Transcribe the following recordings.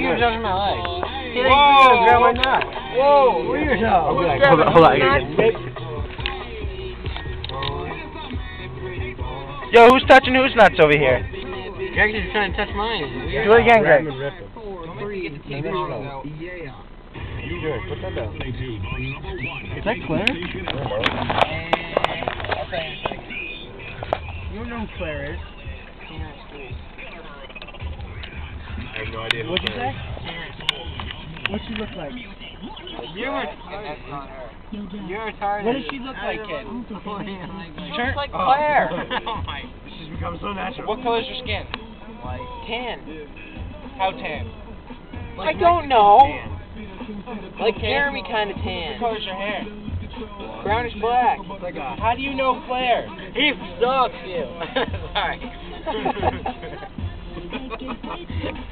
You're judging my leg. Whoa! Grab my nut. Whoa! Where yourself? Hold on. Yo, who's touching whose nuts over here? Greg's just trying to touch mine. Do it again, Greg. You do it. Put that down. Is that Claire? You know who Claire is. I have no idea. What'd you say? What'd she look like? You're retarded. What does she look like, kid? She looks like Claire. Oh my. This has become so natural. What color's your skin? Like tan. How tan? I don't know. Like Okay. Jeremy kind of What tan. color's your hair? Brownish black. How do you know Claire? He sucks, you. Sorry.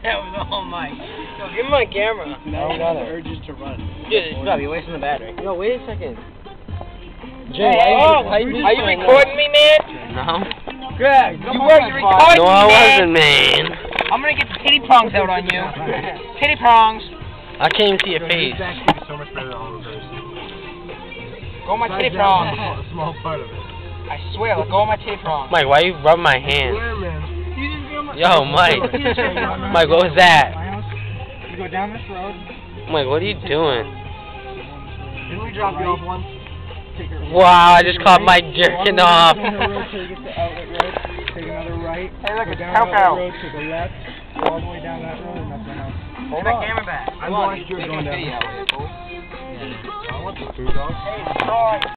That was all Mike. Yo, give me my camera. Now you got the urges to run. Dude, stop, you're wasting the battery. Yo, wait a second. Jay, Are you recording me, man? No. Greg, You weren't recording No, me, I man. wasn't, man. I'm gonna get the titty prongs out on you. Titty prongs. I can't even see your face. This actually is so much better than all those others. Go on my titty prongs. A small part of it. I swear, let go of my titty prongs. Mike, why you rub my hand? Swear, man. Yo, Mike. Mike, what was that? You go down this road. Mike, what are you doing? Didn't we drop you off once? Wow, I just caught Mike jerking off. Take another right. Hey, look, go it's down Coco. that road to the left, all the way down that road, and that's my house. Hold my camera back. I watched you going down. Video, cool? I want the food, dog. Hey,